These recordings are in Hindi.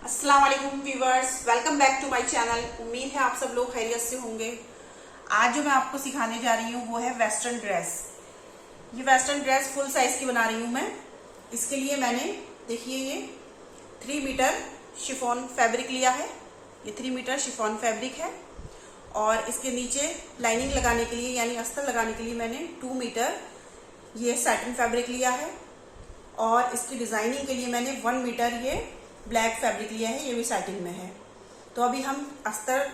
अस्सलाम वालेकुम viewers, welcome back to my channel. उम्मीद है आप सब लोग खैरियत से होंगे। आज जो मैं आपको सिखाने जा रही हूँ वो है वेस्टर्न ड्रेस। ये वेस्टर्न ड्रेस फुल साइज की बना रही हूँ मैं। इसके लिए मैंने देखिए ये 3 मीटर शिफॉन फैब्रिक लिया है। ये 3 मीटर शिफॉन फैब्रिक है और इसके नीचे लाइनिंग लगाने के लिए यानी अस्तर लगाने के लिए मैंने 2 मीटर ये सैटिन फैब्रिक लिया है और इसकी डिजाइनिंग के लिए मैंने 1 मीटर ये ब्लैक फैब्रिक लिया है, ये भी सैटिन में है। तो अभी हम अस्तर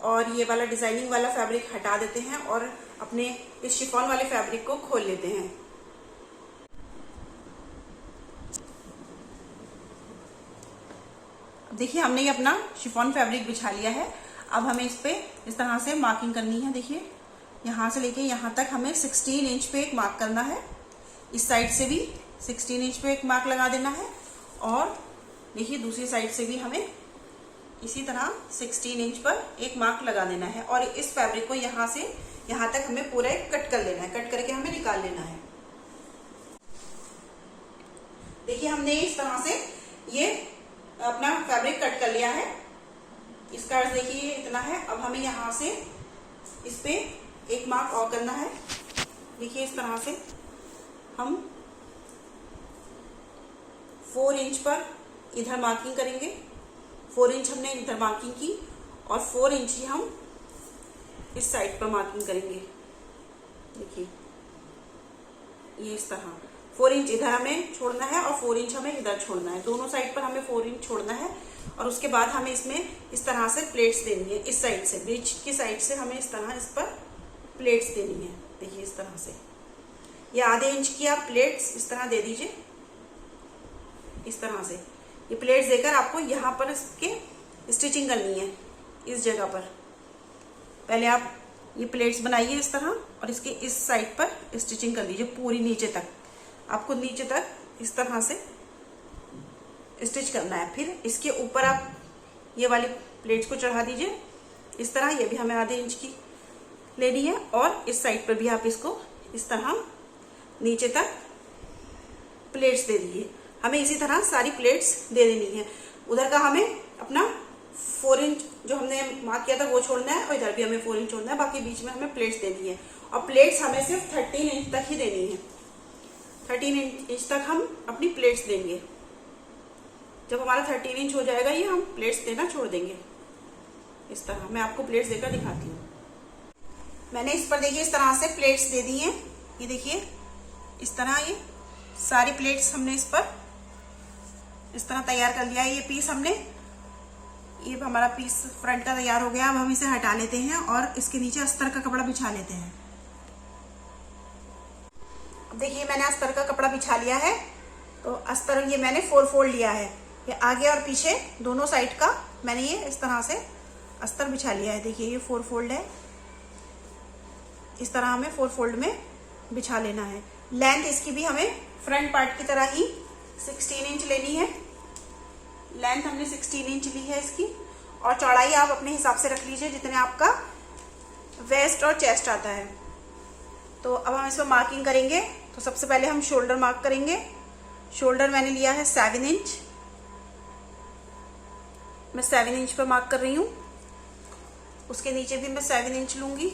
और ये वाला डिजाइनिंग वाला फैब्रिक हटा देते हैं और अपने इस शिफॉन वाले फैब्रिक को खोल लेते हैं। देखिए हमने ये अपना शिफॉन फैब्रिक बिछा लिया है। अब हमें इस पे इस तरह से मार्किंग करनी है। देखिए यहाँ से लेके यहाँ तक हमें 16 इंच पे एक मार्क करना है। इस साइड से भी 16 इंच पे एक मार्क लगा देना है और देखिए दूसरी साइड से भी हमें इसी तरह 16 इंच पर एक मार्क लगा देना है और इस फैब्रिक को यहाँ से यहाँ तक हमें पूरा एक कट कर लेना है। कट करके हमें निकाल लेना है। देखिए हमने इस तरह से ये अपना फैब्रिक कट कर लिया है। इसका अर्थ देखिए इतना है। अब हमें यहाँ से इस पे एक मार्क और करना है। देखिए इस तरह से हम 4 इंच पर इधर मार्किंग करेंगे। 4 इंच हमने इधर मार्किंग की और 4 इंच ही हम इस साइड पर मार्किंग करेंगे। देखिए ये इस तरह 4 इंच इधर हमें छोड़ना है और 4 इंच हमें इधर छोड़ना है। दोनों साइड पर हमें 4 इंच छोड़ना है और उसके बाद हमें इसमें इस तरह से प्लेट्स देनी है। इस साइड से ब्रिज की साइड से हमें इस तरह इस पर प्लेट्स देनी है। देखिए इस तरह से ये आधे इंच की आप प्लेट्स इस तरह दे दीजिए। इस तरह से ये प्लेट्स देकर आपको यहाँ पर इसके स्टिचिंग करनी है। इस जगह पर पहले आप ये प्लेट्स बनाइए इस तरह और इसके इस साइड पर स्टिचिंग कर दीजिए पूरी नीचे तक। आपको नीचे तक इस तरह से स्टिच करना है। फिर इसके ऊपर आप ये वाली प्लेट्स को चढ़ा दीजिए इस तरह। ये भी हमें आधे इंच की लेनी है और इस साइड पर भी आप इसको इस तरह नीचे तक प्लेट्स दे दीजिए। हमें इसी तरह सारी प्लेट्स दे देनी है। उधर का हमें अपना 4 इंच जो हमने मार्क किया था वो छोड़ना है और इधर भी हमें 4 इंच छोड़ना है। बाकी बीच में हमें प्लेट्स देनी है और प्लेट्स हमें सिर्फ 13 इंच तक ही देनी है। 13 इंच तक हम अपनी प्लेट्स देंगे। जब हमारा 13 इंच हो जाएगा ये हम प्लेट्स देना छोड़ देंगे। इस तरह मैं आपको प्लेट्स देकर दिखाती हूँ। मैंने इस पर देखिए इस तरह से प्लेट्स दे दी हैं। ये देखिए इस तरह ये सारी प्लेट्स हमने इस पर इस तरह तैयार कर लिया है। ये पीस हमने ये हमारा पीस फ्रंट का तैयार हो गया। अब हम इसे हटा लेते हैं और इसके नीचे अस्तर का कपड़ा बिछा लेते हैं। अब देखिए मैंने अस्तर का कपड़ा बिछा लिया है। तो अस्तर ये मैंने 4 फोल्ड लिया है। ये आगे और पीछे दोनों साइड का मैंने ये इस तरह से अस्तर बिछा लिया है। देखिए ये 4 फोल्ड है। इस तरह हमें 4 फोल्ड में बिछा लेना है। लेंथ इसकी भी हमें फ्रंट पार्ट की तरह ही 16 इंच लेनी है। लेंथ हमने 16 इंच ली है इसकी और चौड़ाई आप अपने हिसाब से रख लीजिए जितने आपका वेस्ट और चेस्ट आता है। तो अब हम इसमें मार्किंग करेंगे। तो सबसे पहले हम शोल्डर मार्क करेंगे। शोल्डर मैंने लिया है 7 इंच। मैं 7 इंच पर मार्क कर रही हूँ। उसके नीचे भी मैं 7 इंच लूंगी।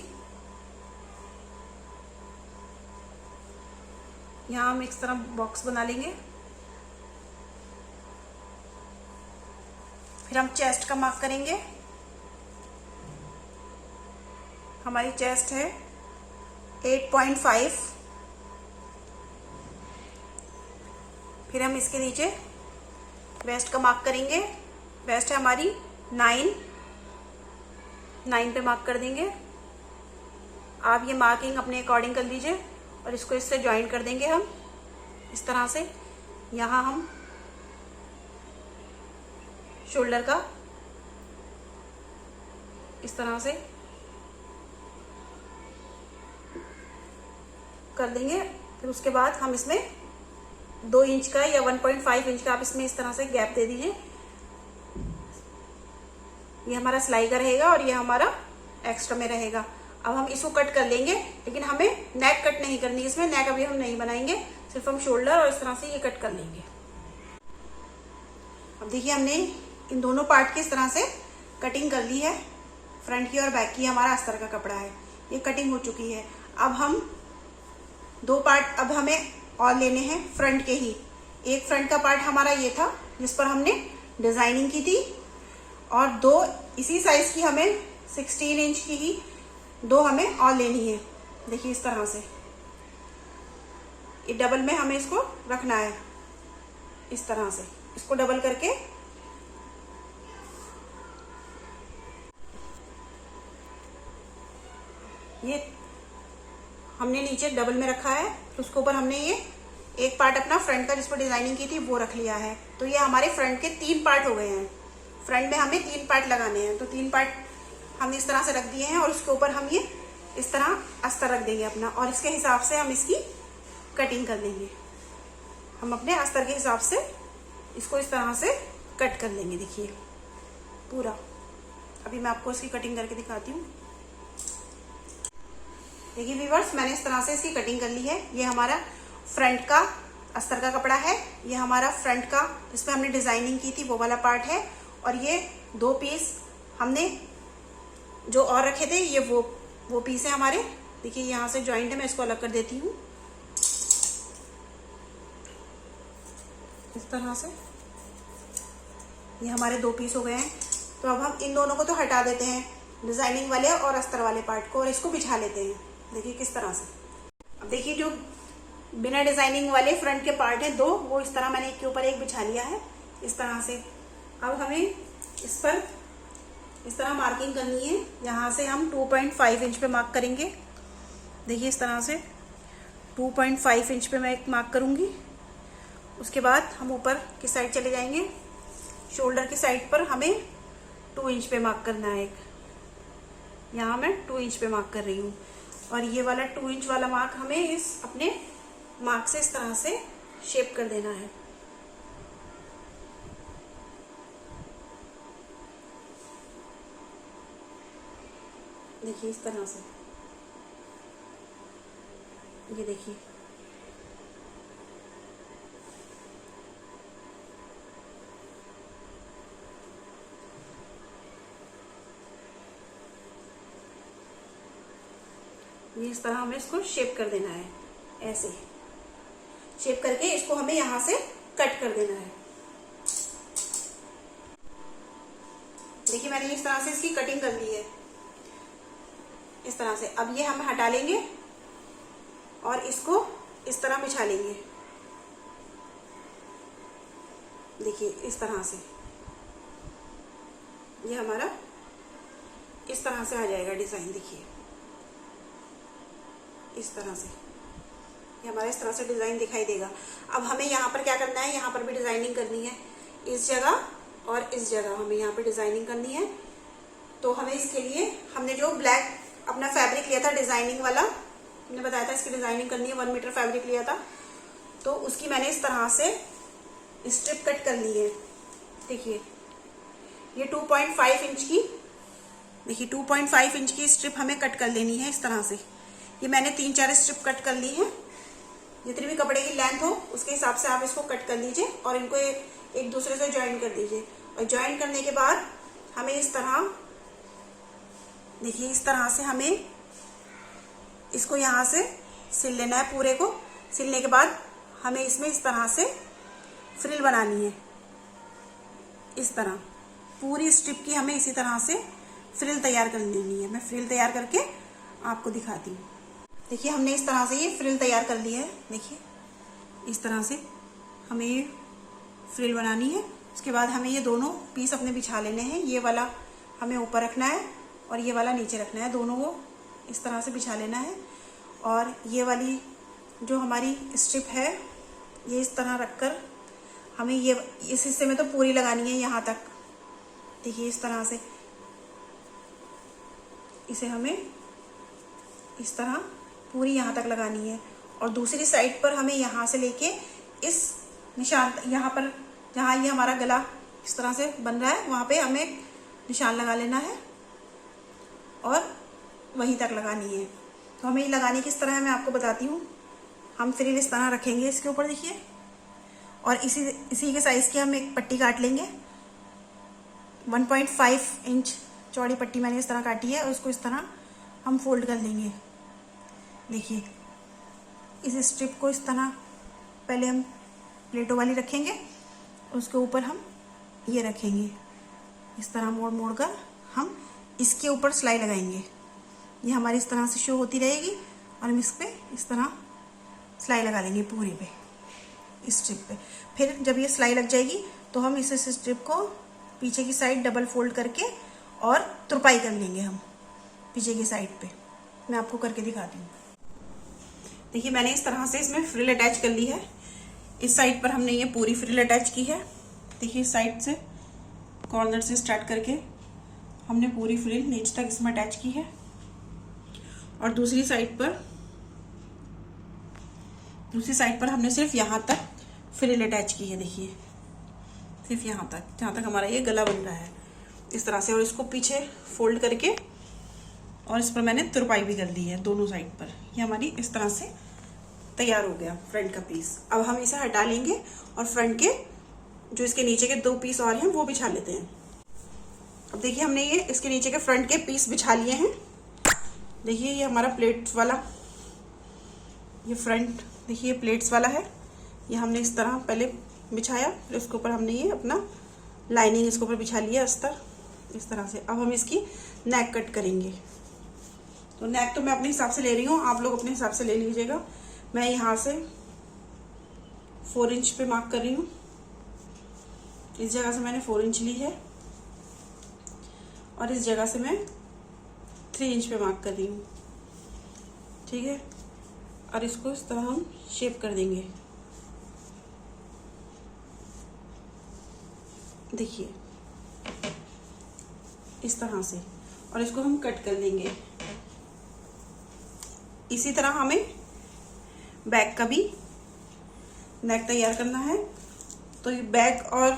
यहाँ हम इस तरह बॉक्स बना लेंगे। फिर हम चेस्ट का मार्क करेंगे। हमारी चेस्ट है 8.5। फिर हम इसके नीचे वेस्ट का मार्क करेंगे। वेस्ट है हमारी 9 पे मार्क कर देंगे। आप ये मार्किंग अपने अकॉर्डिंग कर लीजिए और इसको इससे ज्वाइन कर देंगे हम इस तरह से। यहाँ हम शोल्डर का इस तरह से कर देंगे। फिर उसके बाद हम इसमें 2 इंच का या 1.5 इंच का आप इसमें इस तरह से गैप दे दीजिए। ये हमारा सिलाई का रहेगा और ये हमारा एक्स्ट्रा में रहेगा। अब हम इसको कट कर लेंगे, लेकिन हमें नेक कट नहीं करनी इसमें। नेक अभी हम नहीं बनाएंगे, सिर्फ हम शोल्डर और इस तरह से ये कट कर लेंगे। अब देखिए हमने इन दोनों पार्ट की इस तरह से कटिंग कर ली है। फ्रंट की और बैक की हमारा अस्तर का कपड़ा है, ये कटिंग हो चुकी है। अब हम दो पार्ट अब हमें और लेने हैं फ्रंट के ही। एक फ्रंट का पार्ट हमारा ये था जिस पर हमने डिजाइनिंग की थी, और दो इसी साइज की हमें 16 इंच की ही दो हमें और लेनी है। देखिए इस तरह से ये डबल में हमें इसको रखना है, इस तरह से इसको डबल करके ये हमने नीचे डबल में रखा है, तो उसके ऊपर हमने ये एक पार्ट अपना फ्रंट का जिस पर डिजाइनिंग की थी वो रख लिया है। तो ये हमारे फ्रंट के 3 पार्ट हो गए हैं। फ्रंट में हमें 3 पार्ट लगाने हैं, तो 3 पार्ट हमने इस तरह से रख दिए हैं, और उसके ऊपर हम ये इस तरह अस्तर रख देंगे अपना, और इसके हिसाब से हम इसकी कटिंग कर लेंगे। हम अपने अस्तर के हिसाब से इसको इस तरह से कट कर लेंगे। देखिए पूरा, अभी मैं आपको इसकी कटिंग करके दिखाती हूँ। देखिए व्यूअर्स, मैंने इस तरह से इसकी कटिंग कर ली है। ये हमारा फ्रंट का अस्तर का कपड़ा है, ये हमारा फ्रंट का इस पर हमने डिजाइनिंग की थी वो वाला पार्ट है, और ये 2 पीस हमने जो और रखे थे ये वो पीस है हमारे। देखिए यहाँ से जॉइंट है, मैं इसको अलग कर देती हूँ इस तरह से। ये हमारे 2 पीस हो गए हैं। तो अब हम इन दोनों को तो हटा देते हैं, डिजाइनिंग वाले और अस्तर वाले पार्ट को, और इसको बिछा लेते हैं। देखिए किस तरह से। अब देखिए जो बिना डिजाइनिंग वाले फ्रंट के पार्ट है 2, वो इस तरह मैंने एक के ऊपर एक बिछा लिया है इस तरह से। अब हमें इस पर इस तरह मार्किंग करनी है। यहाँ से हम 2.5 इंच पे मार्क करेंगे। देखिए इस तरह से 2.5 इंच पे मैं एक मार्क करूंगी। उसके बाद हम ऊपर की साइड चले जाएंगे, शोल्डर की साइड पर हमें 2 इंच पे मार्क करना है एक। यहाँ मैं 2 इंच पे मार्क कर रही हूँ, और ये वाला 2 इंच वाला मार्क हमें इस अपने मार्क से इस तरह से शेप कर देना है। देखिए इस तरह से, ये देखिए ये इस तरह हमें इसको शेप कर देना है। ऐसे शेप करके इसको हमें यहां से कट कर देना है। देखिए मैंने इस तरह से इसकी कटिंग कर ली है इस तरह से। अब ये हम हटा लेंगे और इसको इस तरह बिछा लेंगे। देखिए इस तरह से ये हमारा इस तरह से आ जाएगा डिजाइन। देखिए इस तरह से ये हमारा इस तरह से डिजाइन दिखाई देगा। अब हमें यहाँ पर क्या करना है, यहाँ पर भी डिजाइनिंग करनी है। इस जगह और इस जगह हमें यहाँ पर डिजाइनिंग करनी है। तो हमें इसके लिए हमने जो ब्लैक अपना फैब्रिक लिया था डिजाइनिंग वाला, मैंने बताया था इसकी डिजाइनिंग करनी है, 1 मीटर फैब्रिक लिया था, तो उसकी मैंने इस तरह से स्ट्रिप कट कर ली है। देखिए ये 2.5 इंच की, देखिए 2.5 इंच की स्ट्रिप हमें कट कर लेनी है इस तरह से। ये मैंने 3-4 स्ट्रिप कट कर ली है। जितनी भी कपड़े की लेंथ हो उसके हिसाब से आप इसको कट कर लीजिए, और इनको एक दूसरे से ज्वाइन कर दीजिए। और ज्वाइन करने के बाद हमें इस तरह, देखिए इस तरह से हमें इसको यहाँ से सिल लेना है पूरे को। सिलने के बाद हमें इसमें इस तरह से फ्रिल बनानी है। इस तरह पूरी स्ट्रिप की हमें इसी तरह से फ्रिल तैयार कर लेनी है। मैं फ्रिल तैयार करके आपको दिखाती हूँ। देखिए हमने इस तरह से ये फ्रिल तैयार कर लिया है। देखिए इस तरह से हमें ये फ्रिल बनानी है। उसके बाद हमें ये दोनों पीस अपने बिछा लेने हैं। ये वाला हमें ऊपर रखना है और ये वाला नीचे रखना है, दोनों को इस तरह से बिछा लेना है। और ये वाली जो हमारी स्ट्रिप है ये इस तरह रखकर हमें ये इस हिस्से में तो पूरी लगानी है यहाँ तक। देखिए इस तरह से इसे हमें इस तरह पूरी यहाँ तक लगानी है। और दूसरी साइड पर हमें यहाँ से लेके इस निशान, यहाँ पर जहाँ ये हमारा गला इस तरह से बन रहा है वहाँ पे हमें निशान लगा लेना है और वहीं तक लगानी है। तो हमें ये लगानी किस तरह है मैं आपको बताती हूँ। हम फ्रिल इस तरह रखेंगे इसके ऊपर, देखिए, और इसी के साइज की हम एक पट्टी काट लेंगे। 1.5 इंच चौड़ी पट्टी मैंने इस तरह काटी है और इसको इस तरह हम फोल्ड कर लेंगे। देखिए इस स्ट्रिप को इस तरह पहले हम प्लेटों वाली रखेंगे, उसके ऊपर हम ये रखेंगे, इस तरह मोड़ मोड़ कर हम इसके ऊपर सिलाई लगाएंगे। ये हमारी इस तरह से शो होती रहेगी और हम इस पे इस तरह सिलाई लगा देंगे पूरी पे, इस स्ट्रिप पे। फिर जब ये सिलाई लग जाएगी तो हम इस स्ट्रिप को पीछे की साइड डबल फोल्ड करके और तुरपाई कर लेंगे हम पीछे की साइड पे। मैं आपको करके दिखाती हूँ। देखिए मैंने इस तरह से इसमें फ्रिल अटैच कर ली है। इस साइड पर हमने ये पूरी फ्रिल अटैच की है। देखिए इस साइड से कॉर्नर से स्टार्ट करके हमने पूरी फ्रिल नीचे तक इसमें अटैच की है और दूसरी साइड पर हमने सिर्फ यहाँ तक फ्रिल अटैच की है। देखिए सिर्फ यहाँ तक, जहाँ तक हमारा ये गला बन रहा है इस तरह से, और इसको पीछे फोल्ड करके और इस पर मैंने तुरपाई भी कर दी है दोनों साइड पर। ये हमारी इस तरह से तैयार हो गया फ्रंट का पीस। अब हम इसे हटा लेंगे और फ्रंट के जो इसके नीचे के 2 पीस और हैं वो बिछा लेते हैं। अब देखिए हमने ये इसके नीचे के फ्रंट के पीस बिछा लिए हैं। देखिए ये हमारा प्लेट्स वाला, ये फ्रंट देखिए प्लेट्स वाला है। ये हमने इस तरह पहले बिछाया, फिर उसके ऊपर हमने ये अपना लाइनिंग इसके ऊपर बिछा लिया अस्तर इस तरह से। अब हम इसकी नेक कट करेंगे। तो नेक तो मैं अपने हिसाब से ले रही हूँ, आप लोग अपने हिसाब से ले लीजिएगा। मैं यहाँ से 4 इंच पे मार्क कर रही हूँ। इस जगह से मैंने 4 इंच ली है और इस जगह से मैं 3 इंच पे मार्क कर रही हूँ। ठीक है, और इसको इस तरह हम शेप कर देंगे। देखिए इस तरह से, और इसको हम कट कर देंगे। इसी तरह हमें बैक का भी नेक तैयार करना है। तो ये बैक और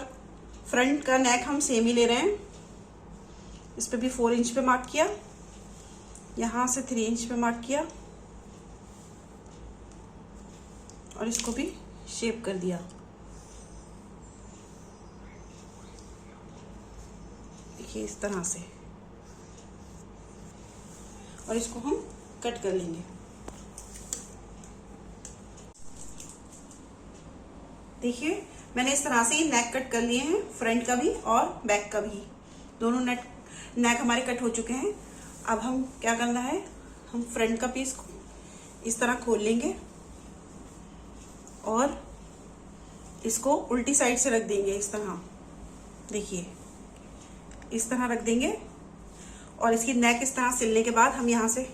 फ्रंट का नेक हम सेम ही ले रहे हैं। इस पे भी 4 इंच पे मार्क किया, यहाँ से 3 इंच पे मार्क किया और इसको भी शेप कर दिया। देखिए इस तरह से, और इसको हम कट कर लेंगे। देखिए मैंने इस तरह से नेक कट कर लिए हैं, फ्रंट का भी और बैक का भी। दोनों नेक हमारे कट हो चुके हैं। अब हम क्या करना है, हम फ्रंट का पीस इस तरह खोल लेंगे और इसको उल्टी साइड से रख देंगे इस तरह। देखिए इस तरह रख देंगे और इसकी नेक इस तरह सिलने के बाद हम यहाँ से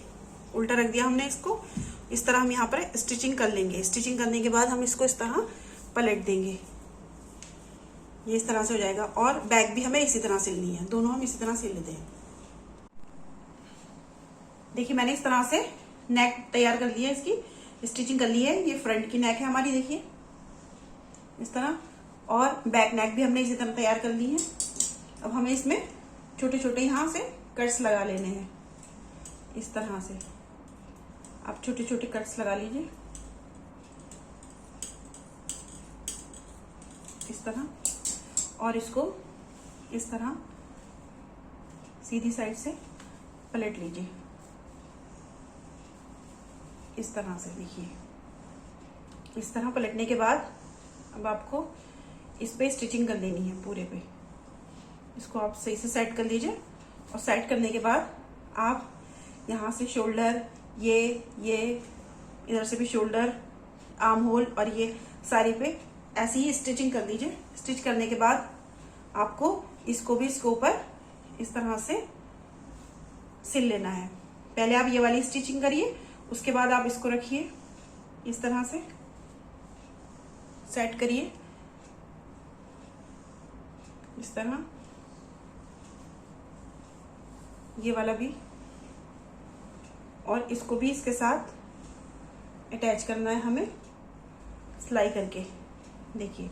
उल्टा रख दिया हमने इसको। इस तरह हम यहाँ पर स्टिचिंग कर लेंगे। स्टिचिंग करने के बाद हम इसको इस तरह पलट देंगे। ये इस तरह से हो जाएगा। और बैक भी हमें इसी तरह सिलनी है, दोनों हम इसी तरह सिल लेते हैं। देखिए मैंने इस तरह से नेक तैयार कर ली है, इसकी स्टिचिंग कर ली है। ये फ्रंट की नेक है हमारी, देखिए इस तरह, और बैक नेक भी हमने इसी तरह तैयार कर ली है। अब हमें इसमें छोटे छोटे यहाँ से कट्स लगा लेने हैं इस तरह से। आप छोटे छोटे कट्स लगा लीजिए इस तरह, और इसको इस तरह सीधी साइड से पलट लीजिए इस तरह से। देखिए इस तरह पलटने के बाद अब आपको इस पे स्टिचिंग कर लेनी है पूरे पे। इसको आप सही से सेट कर लीजिए, और सेट करने के बाद आप यहाँ से शोल्डर, ये इधर से भी शोल्डर, आर्म होल और ये सारी पे ऐसे ही स्टिचिंग कर लीजिए। स्टिच करने के बाद आपको इसको भी इसके ऊपर इस तरह से सिल लेना है। पहले आप ये वाली स्टिचिंग करिए, उसके बाद आप इसको रखिए इस तरह से सेट करिए इस तरह। ये वाला भी, और इसको भी इसके साथ अटैच करना है हमें सिलाई करके। देखिए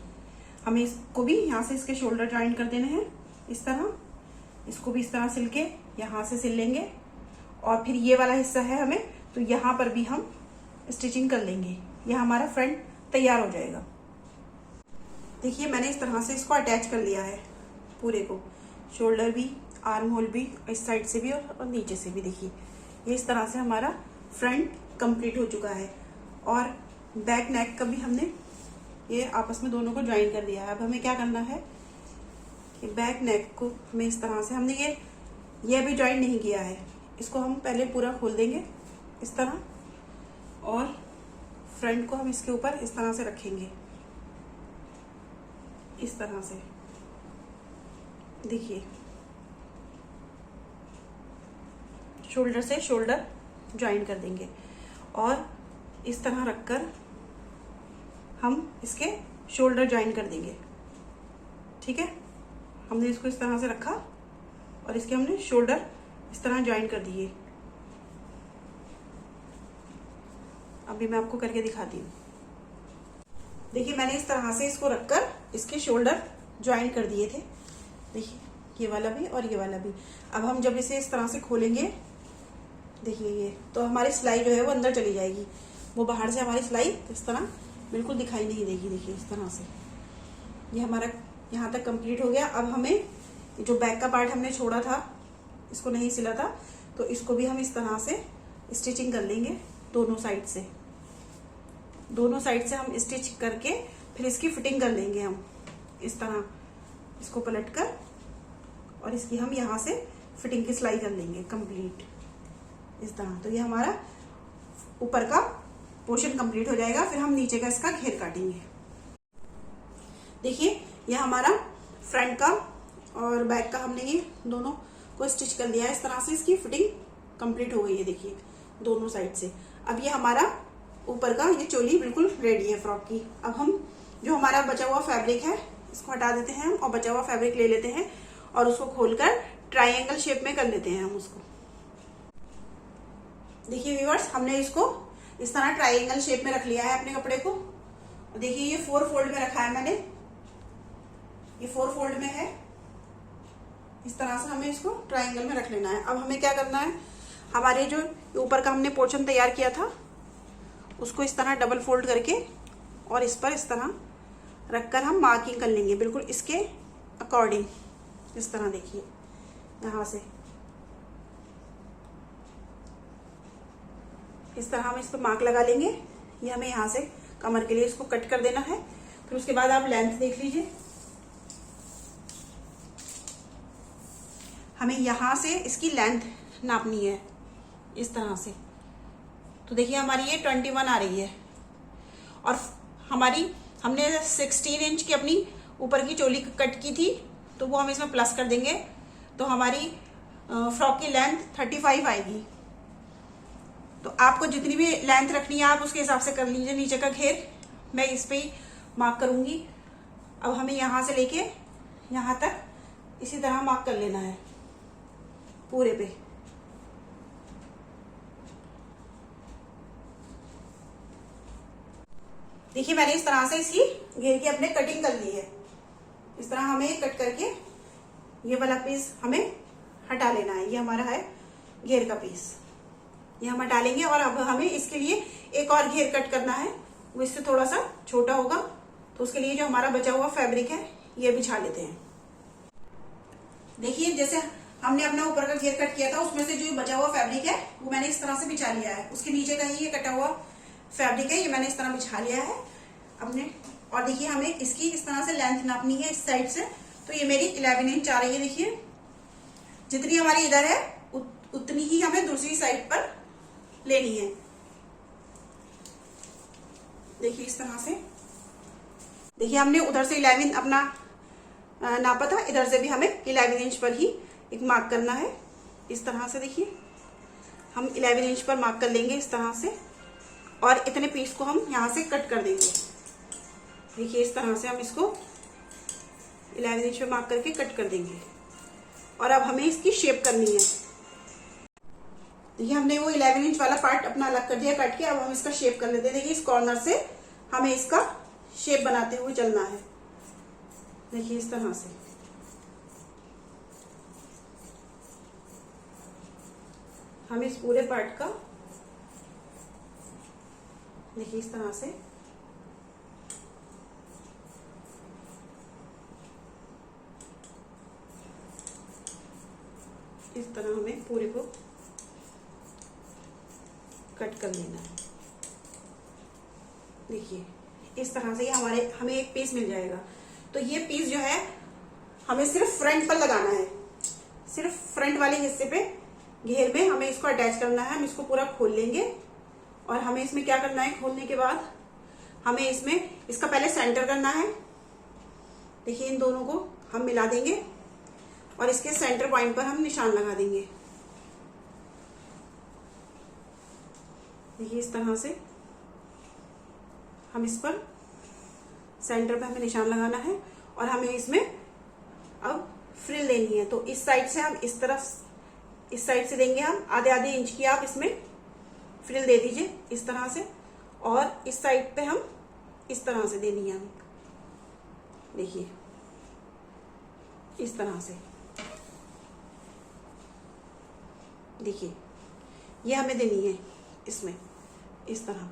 हमें इसको भी यहाँ से इसके शोल्डर ज्वाइन कर देने हैं इस तरह। इसको भी इस तरह सिल के यहाँ से सिल लेंगे, और फिर ये वाला हिस्सा है हमें, तो यहाँ पर भी हम स्टिचिंग कर लेंगे। यह हमारा फ्रंट तैयार हो जाएगा। देखिए मैंने इस तरह से इसको अटैच कर लिया है पूरे को। शोल्डर भी, आर्म होल भी, इस साइड से भी और नीचे से भी। देखिए ये इस तरह से हमारा फ्रंट कंप्लीट हो चुका है। और बैक नेक का भी हमने ये आपस में दोनों को ज्वाइन कर दिया है। अब हमें क्या करना है कि बैक नेक को हमें इस तरह से, हमने ये अभी ज्वाइन नहीं किया है, इसको हम पहले पूरा खोल देंगे इस तरह, और फ्रंट को हम इसके ऊपर इस तरह से रखेंगे, इस तरह से। देखिए शोल्डर से शोल्डर ज्वाइन कर देंगे और इस तरह रखकर हम इसके शोल्डर ज्वाइन कर देंगे। ठीक है, हमने इसको इस तरह से रखा और इसके हमने शोल्डर इस तरह ज्वाइन कर दिए। अभी मैं आपको करके दिखाती हूँ। देखिए मैंने इस तरह से इसको रखकर इसके शोल्डर ज्वाइन कर दिए थे। देखिए ये वाला भी और ये वाला भी। अब हम जब इसे इस तरह से खोलेंगे, देखिए ये तो हमारी सिलाई जो है वो अंदर चली जाएगी, वो बाहर से हमारी सिलाई इस तरह बिल्कुल दिखाई नहीं देगी। देखिए इस तरह से ये हमारा यहाँ तक कंप्लीट हो गया। अब हमें जो बैक का पार्ट हमने छोड़ा था, इसको नहीं सिला था, तो इसको भी हम इस तरह से स्टिचिंग कर लेंगे दोनों साइड से। दोनों साइड से हम स्टिच करके फिर इसकी फिटिंग कर लेंगे हम इस तरह, इसको पलट कर, और इसकी हम यहाँ से फिटिंग की सिलाई कर लेंगे कंप्लीट इस तरह। तो ये हमारा ऊपर का पोर्शन कंप्लीट हो जाएगा। फिर हम नीचे का इसका घेर काटेंगे। देखिए ये हमारा फ्रंट का और बैक का हमने ये दोनों को स्टिच कर लिया है इस तरह से। इसकी फिटिंग कंप्लीट हो गई है देखिए दोनों साइड से। अब ये हमारा ऊपर का ये चोली बिल्कुल रेडी है फ्रॉक की। अब हम जो हमारा बचा हुआ फैब्रिक है इसको हटा देते हैं और बचा हुआ फैब्रिक ले लेते हैं और उसको खोलकर ट्रायंगल शेप में कर लेते हैं हम उसको। देखिए व्यूअर्स, हमने इसको इस तरह ट्रायंगल शेप में रख लिया है अपने कपड़े को। देखिए ये 4 फोल्ड में रखा है मैंने, ये 4 फोल्ड में है। इस तरह से हमें इसको ट्रायंगल में रख लेना है। अब हमें क्या करना है, हमारे जो ऊपर का हमने पोर्शन तैयार किया था उसको इस तरह डबल फोल्ड करके और इस पर इस तरह रखकर हम मार्किंग कर लेंगे बिल्कुल इसके अकॉर्डिंग। इस तरह देखिए यहाँ से इस तरह हम इस पर मार्क लगा लेंगे। ये हमें यहाँ से कमर के लिए इसको कट कर देना है। फिर उसके बाद आप लेंथ देख लीजिए, हमें यहाँ से इसकी लेंथ नापनी है इस तरह से। तो देखिए हमारी ये 21 आ रही है और हमने 16 इंच की अपनी ऊपर की चोली कट की थी, तो वो हम इसमें प्लस कर देंगे, तो हमारी फ्रॉक की लेंथ 35 आएगी। तो आपको जितनी भी लेंथ रखनी है आप उसके हिसाब से कर लीजिए। नीचे का घेर मैं इस पे ही मार्क करूंगी। अब हमें यहाँ से लेके यहाँ तक इसी तरह मार्क कर लेना है पूरे पे। देखिए मैंने इस तरह से इसकी घेर की अपने कटिंग कर ली है। इस तरह हमें कट करके ये वाला पीस हमें हटा लेना है। ये हमारा है घेर का पीस, ये हम हटा लेंगे। और अब हमें इसके लिए एक और घेर कट करना है, वो इससे थोड़ा सा छोटा होगा, तो उसके लिए जो हमारा बचा हुआ फैब्रिक है ये बिछा लेते हैं। देखिए जैसे हमने अपना ऊपर का घेर कट किया था उसमें से जो बचा हुआ फैब्रिक है वो मैंने इस तरह से बिछा लिया है। उसके नीचे का ही ये कटा हुआ फैब्रिक है, ये मैंने इस तरह बिछा लिया है अपने। और देखिए हमें इसकी इस तरह से लेंथ नापनी है इस साइड से। तो ये मेरी 11 इंच आ रही है। देखिए जितनी हमारी इधर है उतनी ही हमें दूसरी साइड पर लेनी है। देखिए इस तरह से, देखिए हमने उधर से 11 अपना नापा था, इधर से भी हमें 11 इंच पर ही एक मार्क करना है इस तरह से। देखिए हम 11 इंच पर मार्क कर लेंगे इस तरह से और इतने पीस को हम यहाँ से कट कर देंगे। देखिए इस तरह से हम इसको 11 इंच पे मार्क करके कट कर देंगे। और अब हमें इसकी शेप करनी है। देखिए हमने वो 11 इंच वाला पार्ट अपना अलग कर दिया कट के। अब हम इसका शेप कर लेते हैं। देखिए इस कॉर्नर से हमें इसका शेप बनाते हुए चलना है। देखिए इस तरह से हम इस पूरे पार्ट का, देखिए इस तरह से इस तरह हमें पूरे को कट कर लेना है। देखिए इस तरह से हमें एक पीस मिल जाएगा। तो ये पीस जो है हमें सिर्फ फ्रंट पर लगाना है, सिर्फ फ्रंट वाले हिस्से पे घेर में हमें इसको अटैच करना है। हम इसको पूरा खोल लेंगे और हमें इसमें क्या करना है, खोलने के बाद हमें इसमें इसका पहले सेंटर करना है। देखिए इन दोनों को हम मिला देंगे और इसके सेंटर पॉइंट पर हम निशान लगा देंगे। देखिए इस तरह से हम इस पर सेंटर पे हमें निशान लगाना है और हमें इसमें अब फ्रिल देनी है। तो इस साइड से हम इस तरफ, इस साइड से देंगे हम आधे आधे इंच की आप इसमें फ्रिल दे दीजिए इस तरह से, और इस साइड पे हम इस तरह से देनी है हमें। देखिए इस तरह से, देखिए ये हमें देनी है इसमें इस तरह,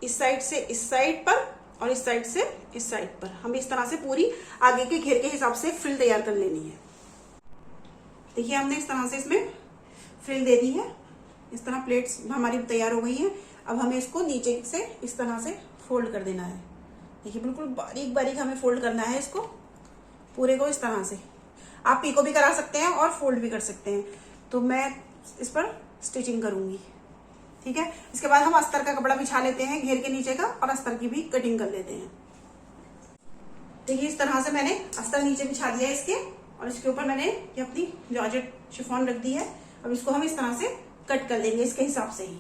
इस साइड से इस साइड पर और इस साइड से इस साइड पर हमें इस तरह से पूरी आगे के घेर के हिसाब से फ्रिल तैयार कर लेनी है। देखिए हमने इस तरह से इसमें फ्रिल दे दी है। इस तरह प्लेट्स हमारी तैयार हो गई हैं। अब हमें इसको नीचे से इस तरह से फोल्ड कर देना है। देखिए बिल्कुल बारीक बारीक हमें फोल्ड करना है इसको पूरे को इस तरह से। आप पीको भी करा सकते हैं और फोल्ड भी कर सकते हैं। तो मैं इस पर स्टिचिंग करूंगी, ठीक है। इसके बाद हम अस्तर का कपड़ा बिछा लेते हैं घेर के नीचे का और अस्तर की भी कटिंग कर लेते हैं। देखिए इस तरह से मैंने अस्तर नीचे बिछा दिया है इसके, और इसके ऊपर मैंने ये अपनी जॉर्जेट शिफॉन रख दी है। अब इसको हम इस तरह से कट कर लेंगे इसके हिसाब से ही।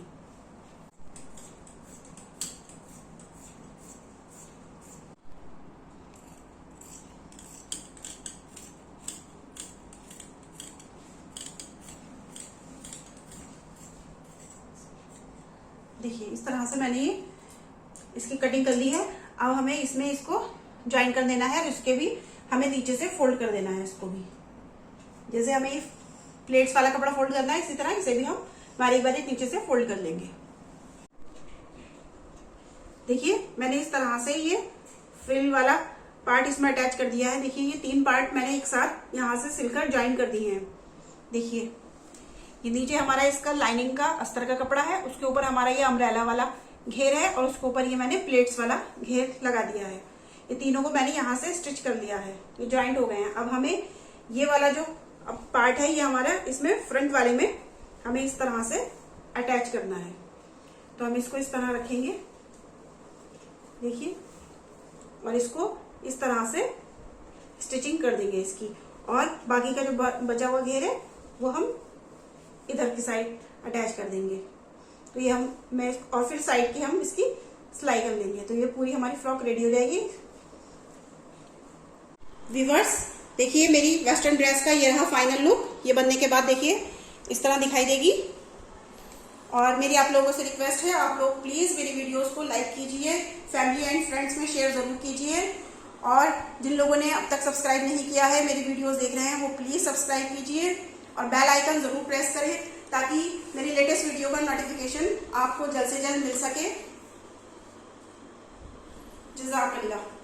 देखिए इस तरह से मैंने ये इसकी कटिंग कर ली है। अब हमें इसमें इसको ज्वाइन कर देना है और इसके भी हमें नीचे से फोल्ड कर देना है इसको भी। जैसे हमें ये प्लेट्स वाला कपड़ा फोल्ड करना है, इसी तरह इसे भी हम बारीक बारीक नीचे से फोल्ड कर लेंगे। देखिए मैंने इस तरह से ये फ्रिल वाला पार्ट इसमें अटैच कर दिया है। देखिए ये 3 पार्ट मैंने एक साथ यहाँ से सिलकर ज्वाइन कर दिए हैं। देखिए ये नीचे हमारा इसका लाइनिंग का अस्तर का कपड़ा है, उसके ऊपर हमारा ये अम्ब्रेला वाला घेर है और उसके ऊपर ये मैंने प्लेट्स वाला घेर लगा दिया है। ये तीनों को मैंने यहाँ से स्टिच कर लिया है, ये ज्वाइंट हो गए हैं। अब हमें ये वाला जो पार्ट है ये हमारा इसमें फ्रंट वाले में हमें इस तरह से अटैच करना है। तो हम इसको इस तरह रखेंगे, देखिए, और इसको इस तरह से स्टिचिंग कर देंगे इसकी। और बाकी का जो बचा हुआ घेर है वो हम इधर की साइड अटैच कर देंगे। तो ये और फिर साइड की हम इसकी सिलाई कर लेंगे। तो ये पूरी हमारी फ्रॉक रेडी हो जाएगी। व्यूअर्स देखिए मेरी वेस्टर्न ड्रेस का ये रहा फाइनल लुक। ये बनने के बाद देखिए इस तरह दिखाई देगी। और मेरी आप लोगों से रिक्वेस्ट है, आप लोग प्लीज मेरी वीडियोस को लाइक कीजिए, फैमिली एंड फ्रेंड्स में शेयर जरूर कीजिए। और जिन लोगों ने अब तक सब्सक्राइब नहीं किया है, मेरी वीडियोस देख रहे हैं, वो प्लीज सब्सक्राइब कीजिए और बेल आइकन जरूर प्रेस करें ताकि मेरी लेटेस्ट वीडियो का नोटिफिकेशन आपको जल्द से जल्द मिल सके। जज़ाकल्लाह।